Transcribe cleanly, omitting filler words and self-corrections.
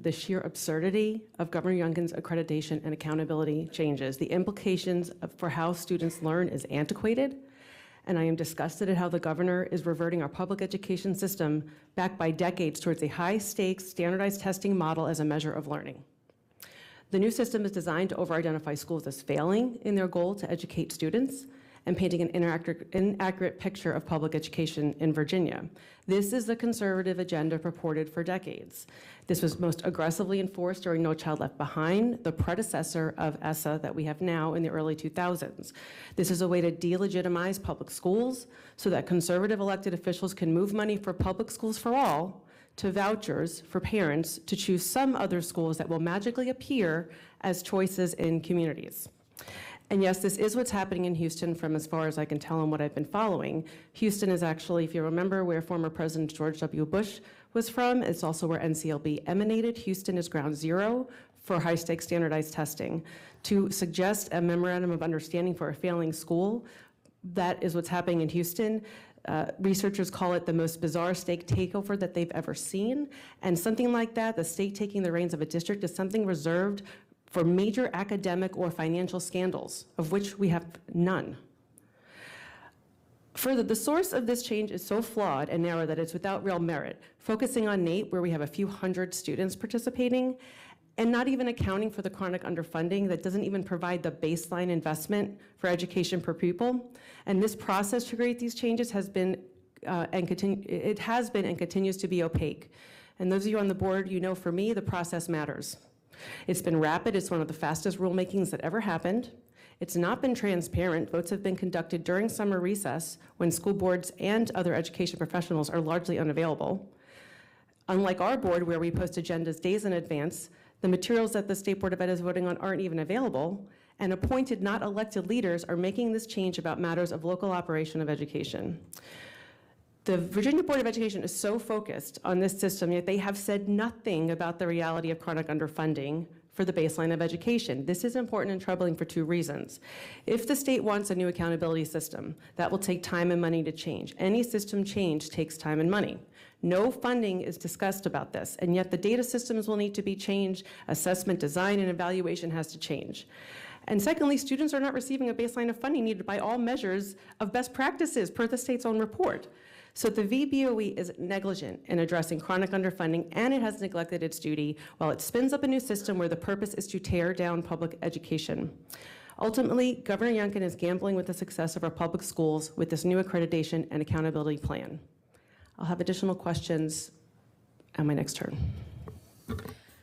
the sheer absurdity of Governor Youngkin's accreditation and accountability changes. The implications for how students learn is antiquated, and I am disgusted at how the governor is reverting our public education system back by decades towards a high-stakes, standardized testing model as a measure of learning. The new system is designed to over-identify schools as failing in their goal to educate students and painting an inaccurate picture of public education in Virginia. This is the conservative agenda purported for decades. This was most aggressively enforced during No Child Left Behind, the predecessor of ESSA that we have now in the early 2000s. This is a way to delegitimize public schools so that conservative elected officials can move money for public schools for all to vouchers for parents to choose some other schools that will magically appear as choices in communities. And yes, this is what's happening in Houston from as far as I can tell and what I've been following. Houston is actually, if you remember, where former President George W. Bush was from. It's also where NCLB emanated. Houston is ground zero for high-stakes standardized testing. To suggest a memorandum of understanding for a failing school, that is what's happening in Houston. Researchers call it the most bizarre state takeover that they've ever seen. And something like that, the state taking the reins of a district, is something reserved for major academic or financial scandals, of which we have none. Further, the source of this change is so flawed and narrow that it's without real merit, focusing on NAEP, where we have a few hundred students participating, and not even accounting for the chronic underfunding that doesn't even provide the baseline investment for education per pupil. And this process to create these changes has been and continues to be opaque. And those of you on the board, you know, for me, the process matters. It's been rapid. It's one of the fastest rulemakings that ever happened. It's not been transparent. Votes have been conducted during summer recess when school boards and other education professionals are largely unavailable. Unlike our board, where we post agendas days in advance, the materials that the State Board of Ed is voting on aren't even available, and appointed, not elected leaders are making this change about matters of local operation of education. The Virginia Board of Education is so focused on this system, yet they have said nothing about the reality of chronic underfunding for the baseline of education. This is important and troubling for two reasons. If the state wants a new accountability system, that will take time and money to change. Any system change takes time and money. No funding is discussed about this, and yet the data systems will need to be changed, assessment design and evaluation has to change. And secondly, students are not receiving a baseline of funding needed by all measures of best practices per the state's own report. So the VBOE is negligent in addressing chronic underfunding, and it has neglected its duty while it spins up a new system where the purpose is to tear down public education. Ultimately, Governor Youngkin is gambling with the success of our public schools with this new accreditation and accountability plan. I'll have additional questions at my next turn.